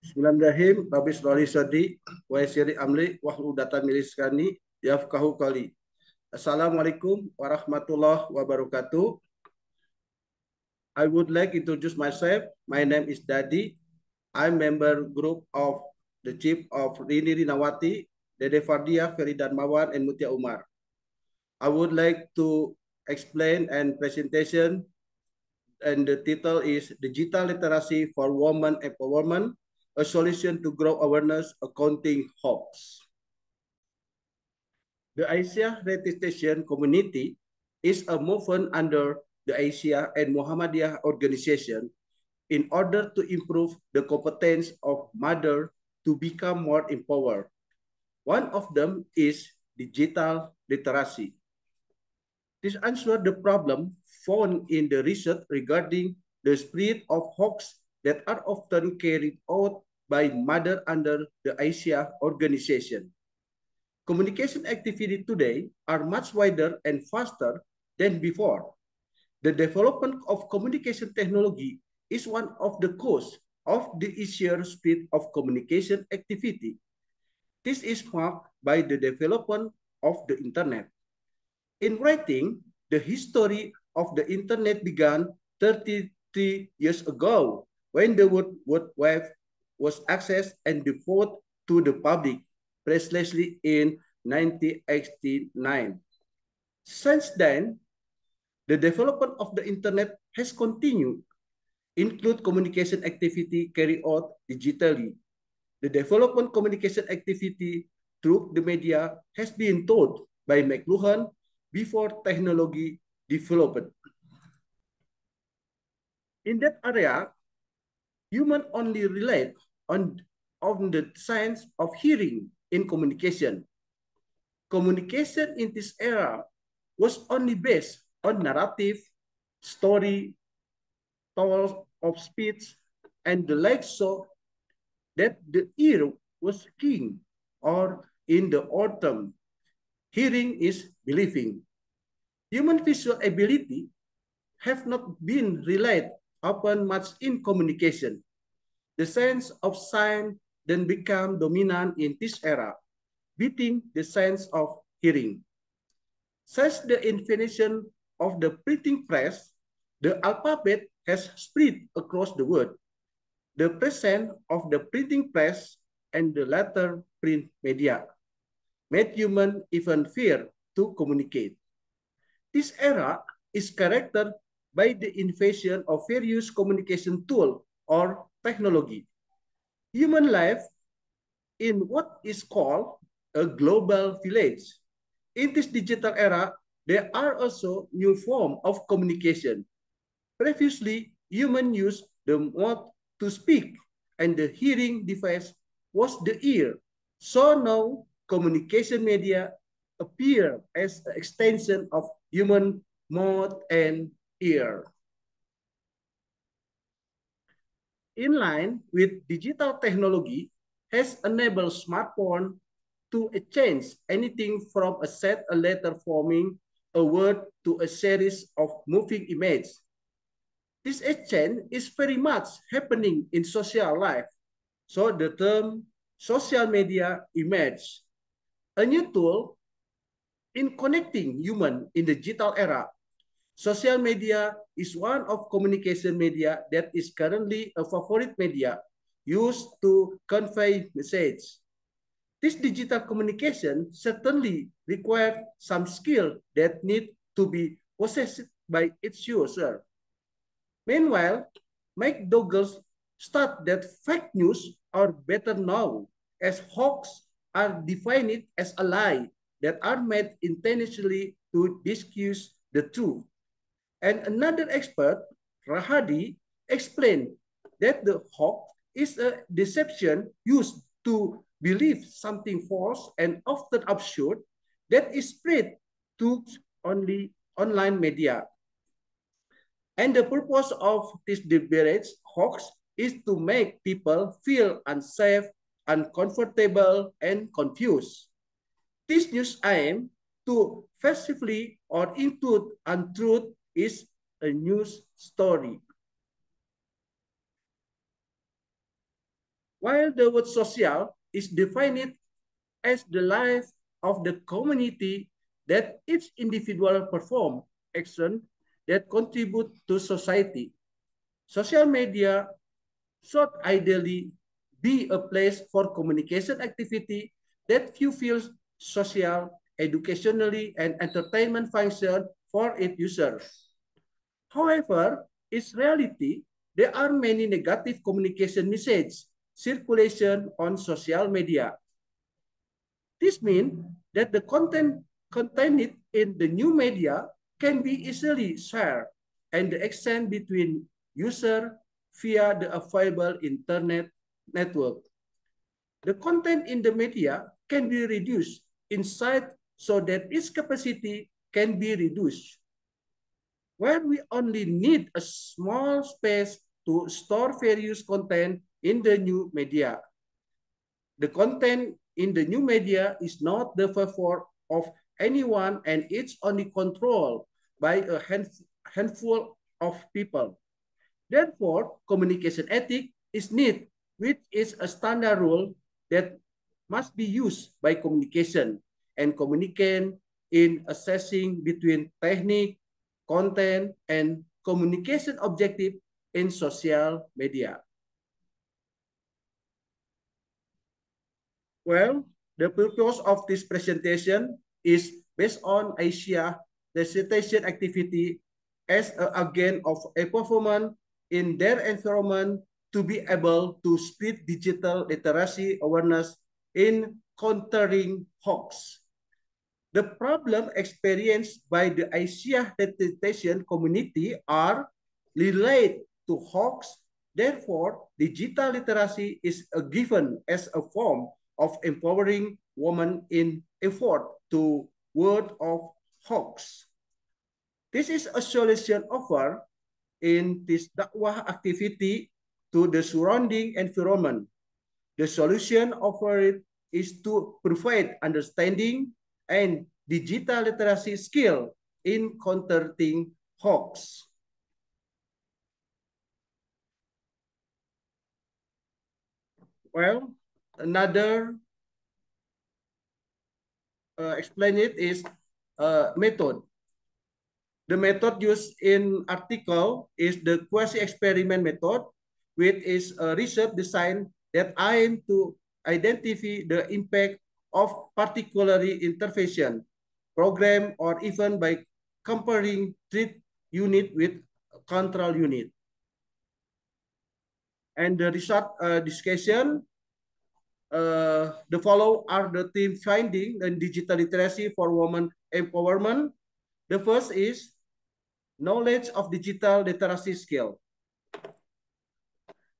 Bismillahirrahmanirrahim. Rabbi sholli sadri wa yassir amri wahlul 'uqdatam min lisani yafqahu qawli. Assalamualaikum warahmatullahi wabarakatuh. I would like to introduce myself. My name is Dadi. I'm member group of the chief of Rini Rinawati, Dede Fardia, Feridan Mawan, and Mutia Umar. I would like to explain and presentation, and the title is Digital Literacy for Women Empowerment, a solution to grow awareness, accounting hopes. The Asia Recitation Community is a movement under the Asia and Muhammadiyah organization in order to improve the competence of mother to become more empowered. One of them is digital literacy. This answers the problem found in the research regarding the spread of hoax that are often carried out by mother under the Asia organization. Communication activity today are much wider and faster than before. The development of communication technology is one of the causes of the sheer speed of communication activity. This is marked by the development of the internet. In writing, the history of the internet began 33 years ago when the World Wide Web was accessed and devoted to the public, precisely in 1989. Since then, the development of the internet has continued, include communication activity carried out digitally. The development communication activity through the media has been taught by McLuhan before technology developed. In that area, humans only relied on the science of hearing in communication. Communication in this era was only based on narrative, story, tones of speech, and the like, so that the ear was king, or in the autumn, hearing is believing. Human visual ability have not been relied upon much in communication. The sense of sound then became dominant in this era, beating the sense of hearing. Since the invention of the printing press, the alphabet has spread across the world. The presence of the printing press and the later print media made humans even fear to communicate. This era is characterized by the invention of various communication tools or technology. Human life in what is called a global village. In this digital era, there are also new forms of communication. Previously, humans used the mouth to speak, and the hearing device was the ear. So now, communication media appear as an extension of human mouth and ear. In line with digital technology, has enabled smartphone to change anything from a set a letter forming a word to a series of moving images. This exchange is very much happening in social life. So the term social media emerged, a new tool in connecting human in the digital era. Social media is one of communication media that is currently a favorite media used to convey message. This digital communication certainly requires some skill that need to be possessed by its user. Meanwhile, McDougall stated that fake news are better known as hoax are defined as a lie that are made intentionally to disguise the truth. And another expert, Rahadi, explained that the hoax is a deception used to believe something false and often absurd that is spread to only online media. And the purpose of this debate hoax is to make people feel unsafe, uncomfortable, and confused. This news aim to passively or include untruth is a news story. While the word social is defined as the life of the community that each individual perform action that contribute to society. Social media should ideally be a place for communication activity that fulfills social, educationally, and entertainment function for its users. However, its reality, there are many negative communication messages circulation on social media. This means that the content contained in the new media can be easily shared and the exchange between user via the available internet network. The content in the media can be reduced inside so that its capacity can be reduced. Where we only need a small space to store various content in the new media. The content in the new media is not the favor of anyone and it's only controlled by a handful of people. Therefore, communication ethics is needed, which is a standard rule that must be used by communication and communicate in assessing between technique, content, and communication objective in social media. Well, the purpose of this presentation is based on Asia dissertation activity as a again of a performance in their environment to be able to spread digital literacy awareness in countering hoax. The problem experienced by the Asia dissertation community are related to hoax. Therefore, digital literacy is a given as a form of empowering women in effort to ward of hoax. This is a solution offered in this dakwah activity to the surrounding environment. The solution offered is to provide understanding and digital literacy skill in countering hoax. Well, another explain it is method. The method used in article is the quasi-experiment method, which is a research design that aim to identify the impact of particularly intervention, program, or even by comparing treat unit with control unit. And the result discussion, the follow are the team finding and digital literacy for women empowerment. The first is knowledge of digital literacy skill.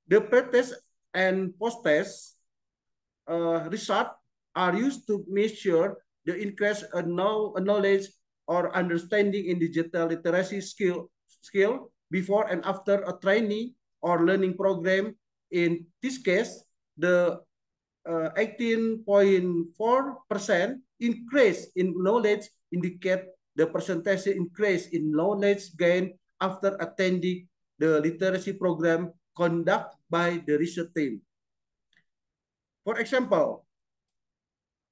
The pretest and post-test result are used to measure the increase in knowledge or understanding in digital literacy skill before and after a training or learning program. In this case, the 18.4% increase in knowledge indicate the percentage increase in knowledge gain after attending the literacy program conducted by the research team. For example,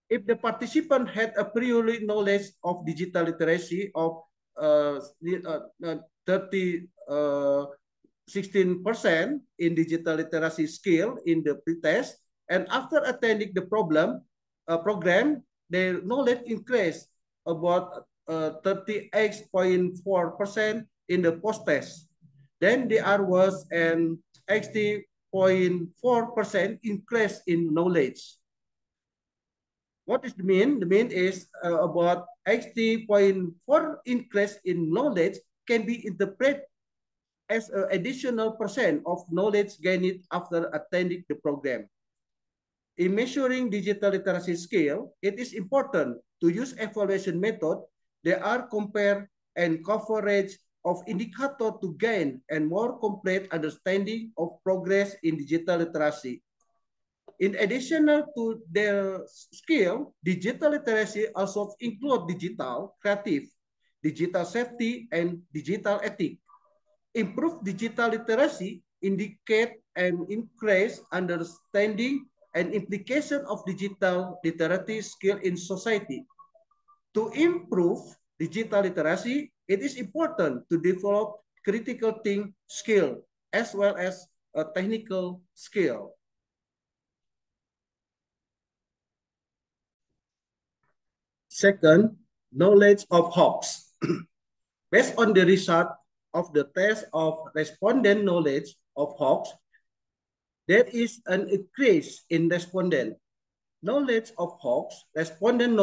if the participant had a priori knowledge of digital literacy of 16% in digital literacy skill in the pretest, and after attending the program, their knowledge increased about 38.4% in the post-test. Then there was an 80.4% increase in knowledge. What is the mean? The mean is about 80.4 increase in knowledge can be interpreted as an additional percent of knowledge gained after attending the program. In measuring digital literacy skill, it is important to use evaluation method that are compare and coverage of indicator to gain and more complete understanding of progress in digital literacy. In addition to their skill, digital literacy also include digital creative, digital safety, and digital ethics. Improved digital literacy indicate an increased understanding and implication of digital literacy skill in society. To improve digital literacy, it is important to develop critical thinking skill as well as a technical skill. Second, knowledge of hoax. Based on the result of the test of respondent knowledge of hoax, there is an increase in respondent knowledge of hoax. Respondent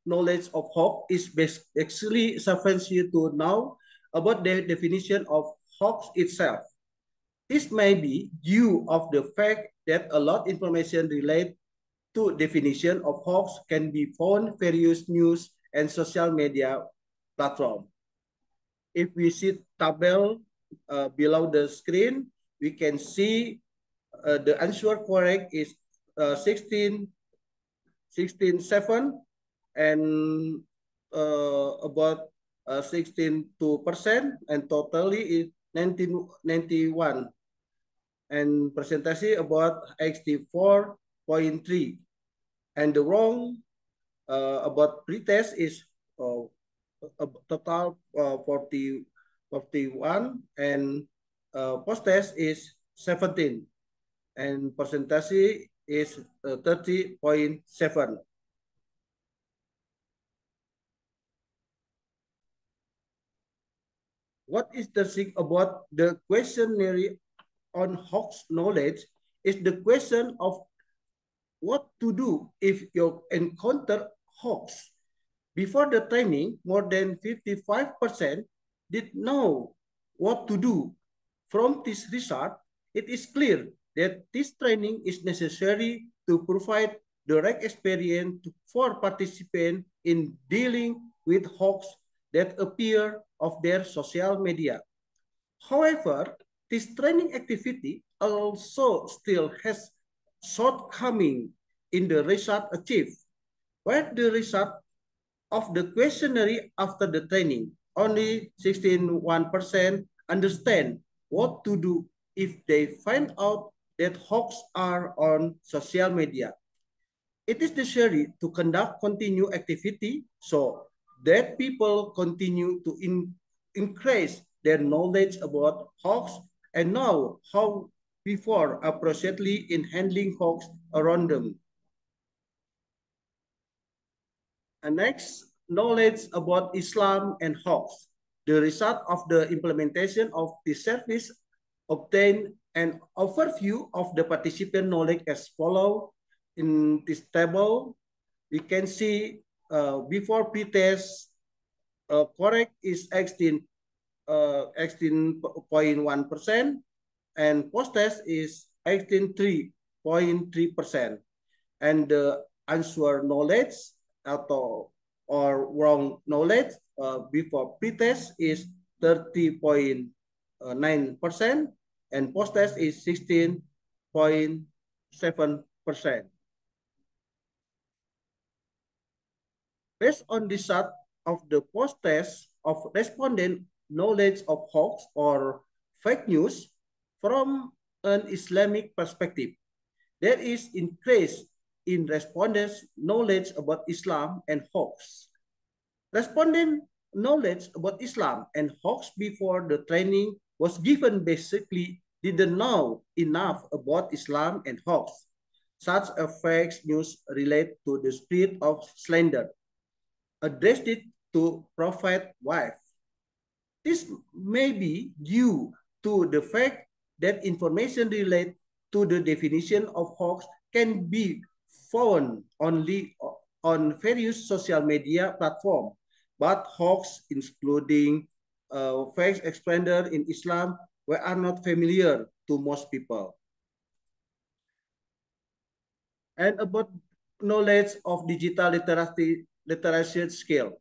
knowledge of hoax is basically sufficient to know about the definition of hoax itself. This may be due of the fact that a lot of information related to definition of hoax can be found various news and social media platforms. If we see table below the screen, we can see the answer correct is 16, 16.7 and about 16.2% and totally is 1991 and percentage about 84.3 and the wrong about pretest is total 41 and post test is 17 and percentage is 30.7. What is the thing about the questionnaire on hoax knowledge is the question of what to do if you encounter hoax. Before the training, more than 55% did know what to do. From this result, it is clear that this training is necessary to provide direct experience for participants in dealing with hoax that appear of their social media. However, this training activity also still has shortcoming in the result achieved, where the result of the questionnaire after the training, only 16.1% understand what to do if they find out that hoax are on social media. It is necessary to conduct continued activity so that people continue to increase their knowledge about hoax and know how before appropriately in handling hoax around them. And next, knowledge about Islam and hoax. The result of the implementation of the service obtained an overview of the participant knowledge as follows. In this table, we can see before pretest, correct is 18.1% and post-test is 18.3%. And the answer knowledge or wrong knowledge before pretest is 30.9% and post-test is 16.7%. Based on the result of the post-test of respondent knowledge of hoax or fake news from an Islamic perspective, there is increase in respondents' knowledge about Islam and hoax. Respondent knowledge about Islam and hoax before the training was given basically didn't know enough about Islam and hoax. Such a fake news relate to the spirit of slander, addressed it to prophet wife. This may be due to the fact that information related to the definition of hoax can be found only on various social media platforms, but hoax, including facts explained in Islam, are not familiar to most people. And about knowledge of digital literacy skill.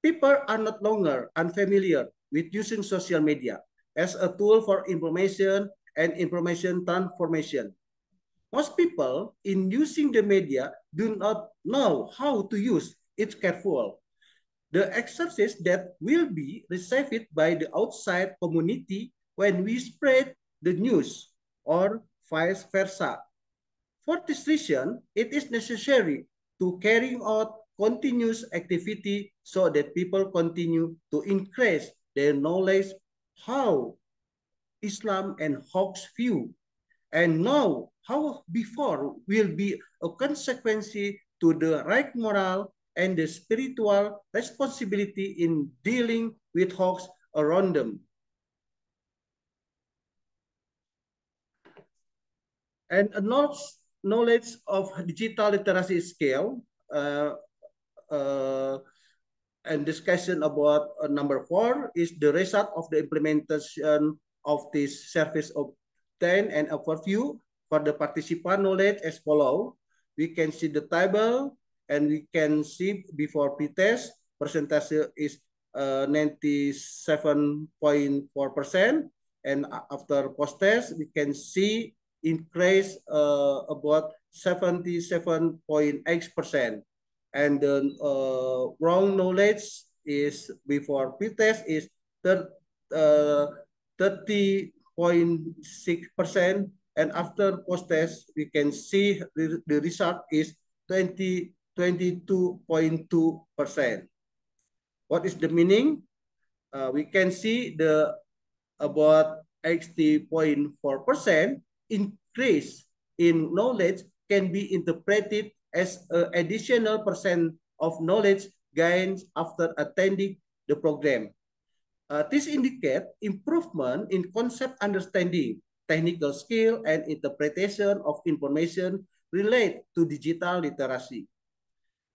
People are not longer unfamiliar with using social media as a tool for information and information transformation. Most people in using the media do not know how to use it carefully. The exercise that will be received by the outside community when we spread the news or vice versa. For this reason, it is necessary to carry out continuous activity so that people continue to increase their knowledge how Islam and Hawks view. And now, how before will be a consequence to the right moral and the spiritual responsibility in dealing with Hawks around them. And a knowledge of digital literacy skill uh, uh, and discussion about number 4 is the result of the implementation of this service of 10 and overview for the participant knowledge as follow. We can see the table and we can see before pretest percentage is 97.4%, and after post-test we can see increase about 77.8%. And the wrong knowledge is before pretest is 30.6%, and after post-test we can see the result is 22.2%. What is the meaning? We can see the about 80.4% increase in knowledge can be interpreted as an additional percent of knowledge gained after attending the program. This indicates improvement in concept understanding, technical skill, and interpretation of information related to digital literacy.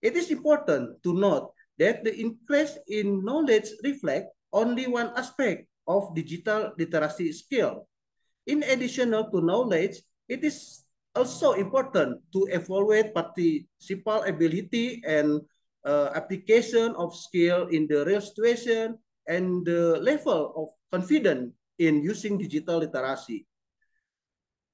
It is important to note that the increase in knowledge reflects only one aspect of digital literacy skill. In addition to knowledge, it is also important to evaluate participant ability and application of skill in the real situation and the level of confidence in using digital literacy.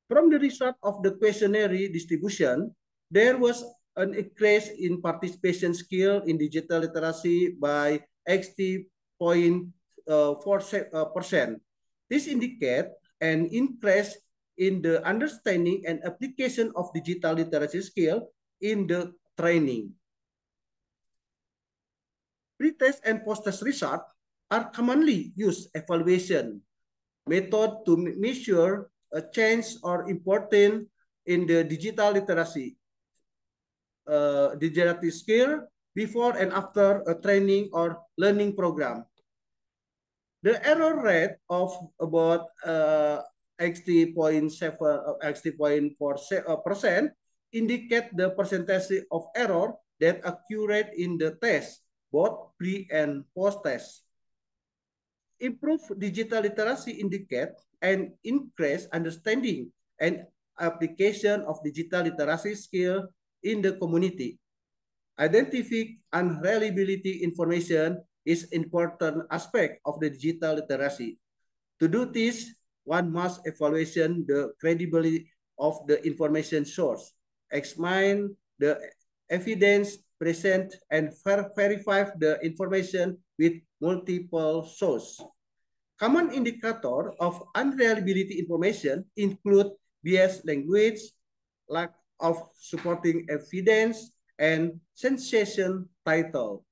From the result of the questionnaire distribution, there was an increase in participation skill in digital literacy by 80.4%. This indicates an increase in the understanding and application of digital literacy skill in the training. Pretest and post-test result are commonly used evaluation method to measure a change or important in the digital literacy skill before and after a training or learning program. The error rate of about 60.4% indicate the percentage of error that accurate in the test, both pre and post test. Improved digital literacy indicate an increased understanding and application of digital literacy skill in the community. Identifying unreliability information is important aspect of the digital literacy. To do this, one must evaluate the credibility of the information source, examine the evidence present, and verify the information with multiple sources. Common indicator of unreliability information include biased language, lack of supporting evidence, and sensation title.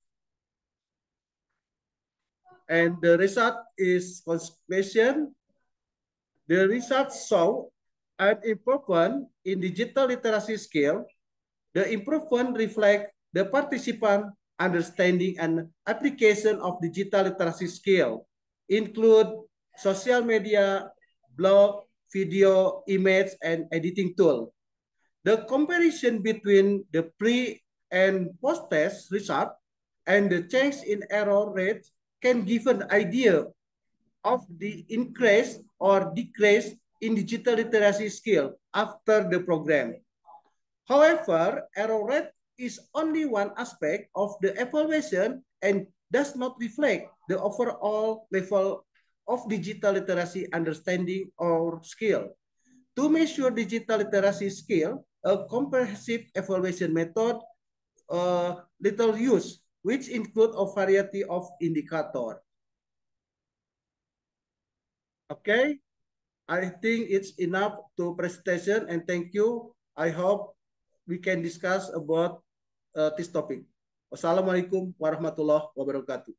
And the result is conclusion. The results show an improvement in digital literacy skill. The improvement reflects the participant understanding and application of digital literacy skill, include social media, blog, video, image, and editing tool. The comparison between the pre and post-test result and the change in error rate can give an idea of the increase or decrease in digital literacy skill after the program. However, error rate is only one aspect of the evaluation and does not reflect the overall level of digital literacy understanding or skill. To measure digital literacy skill, a comprehensive evaluation method little use, which include a variety of indicators. Okay, I think it's enough to presentation and thank you. I hope we can discuss about this topic. Wassalamualaikum warahmatullahi wabarakatuh.